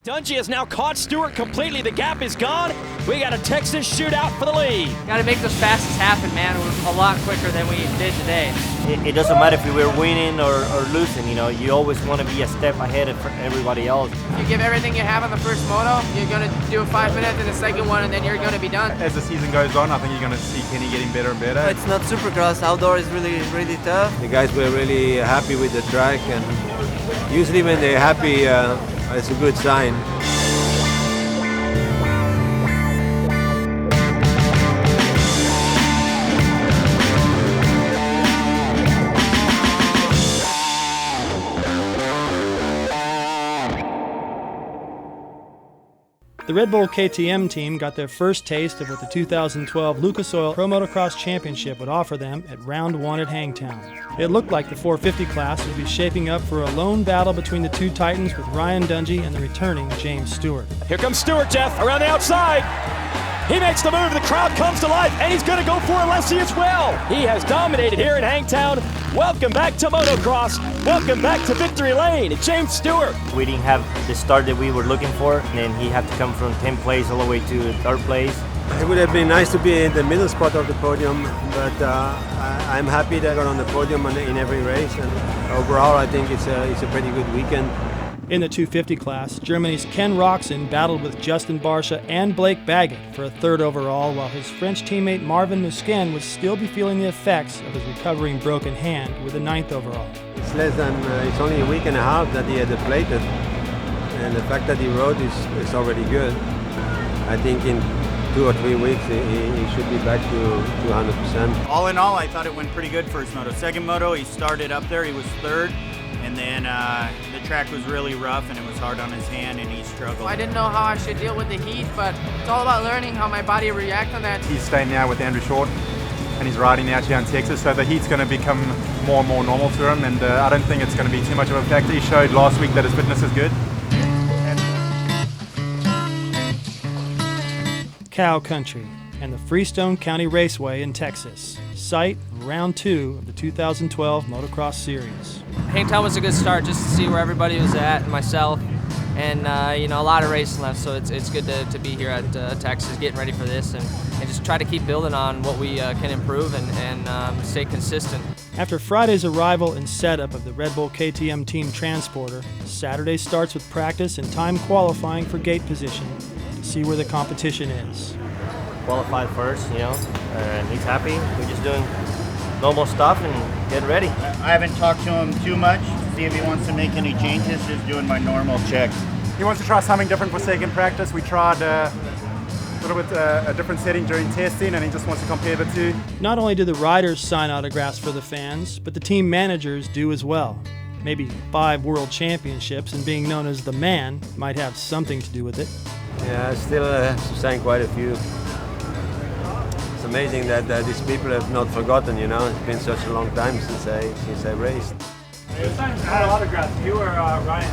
Dungey has now caught Stewart completely. The gap is gone. We got a Texas shootout for the lead. Got to make those passes happen, man. We're a lot quicker than we did today. It doesn't matter if we were winning or losing, you know. You always want to be a step ahead of everybody else. You give everything you have on the first moto, you're going to do 5 minutes in the second one, and then you're going to be done. As the season goes on, I think you're going to see Kenny getting better and better. It's not Supercross. Outdoor is really tough. The guys were really happy with the track, and usually when they're happy, it's a good sign. The Red Bull KTM team got their first taste of what the 2012 Lucas Oil Pro Motocross Championship would offer them at Round 1 at Hangtown. It looked like the 450 class would be shaping up for a lone battle between the two titans with Ryan Dungey and the returning James Stewart. Here comes Stewart, Jeff, around the outside. He makes the move, the crowd comes to life, and he's going to go for Alessi as well. He has dominated here in Hangtown. Welcome back to motocross. Welcome back to Victory Lane. James Stewart. We didn't have the start that we were looking for, and he had to come from 10th place all the way to 3rd place. It would have been nice to be in the middle spot of the podium, but I'm happy that I got on the podium in every race, and overall I think it's a pretty good weekend. In the 250 class, Germany's Ken Roczen battled with Justin Barcia and Blake Baggett for a 3rd overall, while his French teammate Marvin Musquin would still be feeling the effects of his recovering broken hand with a 9th overall. It's only a week and a half that he had depleted, and the fact that he rode is already good. I think in 2 or 3 weeks he should be back to 100%. All in all, I thought it went pretty good for his moto. Second moto, he started up there, he was 3rd. And then the track was really rough and it was hard on his hand and he struggled. I didn't know how I should deal with the heat, but it's all about learning how my body reacts on that. He's staying now with Andrew Short and he's riding out here in Texas, so the heat's going to become more and more normal to him, and I don't think it's going to be too much of a factor. He showed last week that his fitness is good. Cow Country and the Freestone County Raceway in Texas, site round 2 of the 2012 Motocross Series. Hangtown was a good start just to see where everybody was at and myself, and a lot of racing left, so it's good to be here at Texas getting ready for this and just try to keep building on what we can improve and stay consistent. After Friday's arrival and setup of the Red Bull KTM Team Transporter, Saturday starts with practice and time qualifying for gate position to see where the competition is. Qualified first, you know, and he's happy. We're just doing normal stuff and getting ready. I haven't talked to him too much to see if he wants to make any changes, just doing my normal checks. He wants to try something different for second practice. We tried a little bit a different setting during testing, and he just wants to compare the two. Not only do the riders sign autographs for the fans, but the team managers do as well. Maybe 5 world championships and being known as the man might have something to do with it. Yeah, I still have to sign quite a few. It's amazing that these people have not forgotten, you know. It's been such a long time since I raced. Who signed autographs, you or Ryan?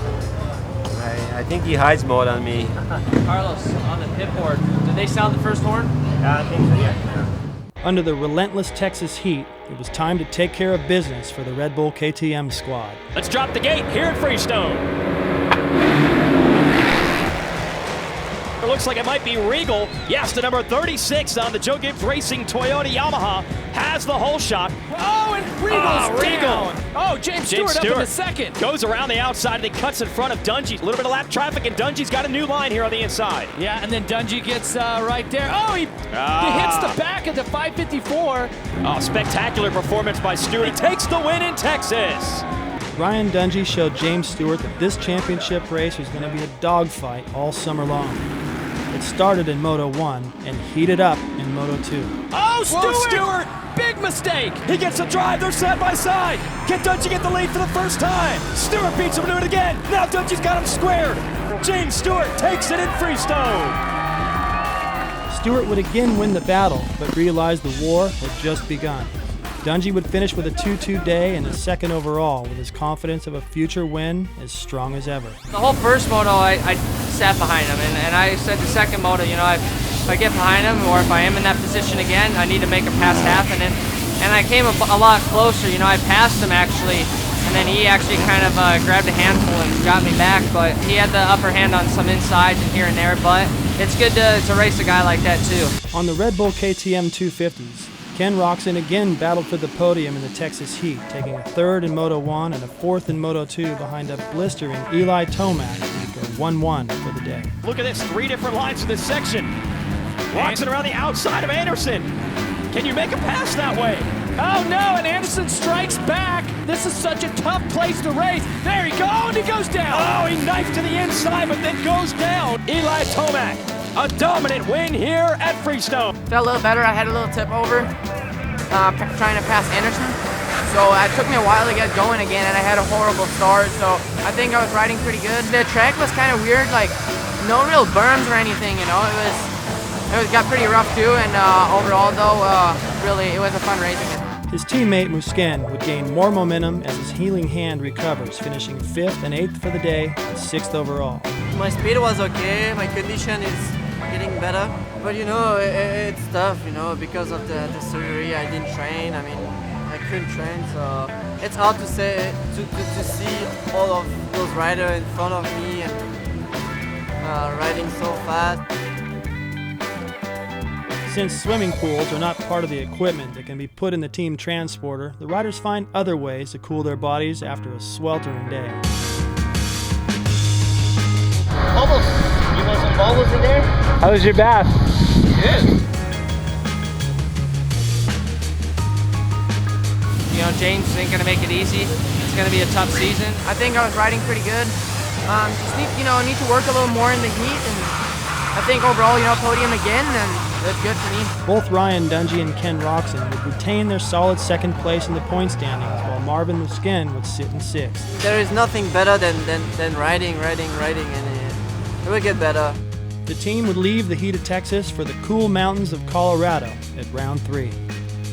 I think he hides more than me. Carlos, on the pit board, did they sound the first horn? Yeah, I think so, yeah. Under the relentless Texas heat, it was time to take care of business for the Red Bull KTM squad. Let's drop the gate here at Freestone. It looks like it might be Regal. Yes, the number 36 on the Joe Gibbs Racing Toyota Yamaha has the hole shot. Oh, and Regal's down. Oh, James Stewart up in the second. Goes around the outside and he cuts in front of Dungey. A little bit of lap traffic and Dungey's got a new line here on the inside. Yeah, and then Dungey gets right there. Oh, he hits the back of the 554. Oh, spectacular performance by Stewart. He takes the win in Texas. Ryan Dungey showed James Stewart that this championship race was going to be a dogfight all summer long. It started in Moto 1 and heated up in Moto 2. Oh, Stewart! Big mistake! He gets a drive, they're side by side. Can Dungey get the lead for the first time? Stewart beats him to it again. Now Dungey's got him squared. James Stewart takes it in Freestone. Stewart would again win the battle, but realized the war had just begun. Dungey would finish with a 2-2 day and a 2nd overall, with his confidence of a future win as strong as ever. The whole first moto, I sat behind him, and I said the second moto, you know, if I get behind him or if I am in that position again, I need to make a pass happen. And I came a lot closer. You know, I passed him actually and then he actually kind of grabbed a handful and got me back, but he had the upper hand on some insides and here and there, but it's good to race a guy like that too. On the Red Bull KTM 250s, Ken Roczen again battled for the podium in the Texas heat, taking a third in Moto 1 and a fourth in Moto 2 behind a blistering Eli Tomac to go 1-1 for the day. Look at this, 3 different lines in this section. Roczen around the outside of Anderson. Can you make a pass that way? Oh no, and Anderson strikes back. This is such a tough place to race. There he goes, and he goes down. Oh, he knifed to the inside, but then goes down. Eli Tomac, a dominant win here at Freestone. Felt a little better. I had a little tip over trying to pass Anderson. So it took me a while to get going again, and I had a horrible start. So I think I was riding pretty good. The track was kind of weird, like no real berms or anything, you know. It got pretty rough too, and overall though, really it was a fun racing. His teammate Musquin would gain more momentum as his healing hand recovers, finishing 5th and 8th for the day and 6th overall. My speed was okay, my condition is getting better, but you know, it's tough, you know, because of the surgery. I didn't train, I mean, I couldn't train, so it's hard to say, to see all of those riders in front of me and riding so fast. Since swimming pools are not part of the equipment that can be put in the team transporter, the riders find other ways to cool their bodies after a sweltering day. Bubbles. You want some bubbles in there? How was your bath? Good. You know, James ain't gonna make it easy. It's gonna be a tough season. I think I was riding pretty good. Just need to work a little more in the heat, and I think overall, you know, podium again, and that's good for me. Both Ryan Dungey and Ken Roczen would retain their solid second place in the point standings, while Marvin Musquin would sit in 6th. There is nothing better than riding, and it will get better. The team would leave the heat of Texas for the cool mountains of Colorado at round 3.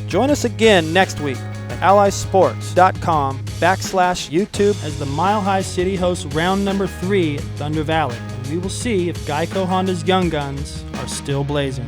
Join us again next week at AlliSports.com/YouTube as the Mile High City hosts round number 3 at Thunder Valley, and we will see if Geico Honda's Young Guns are still blazing.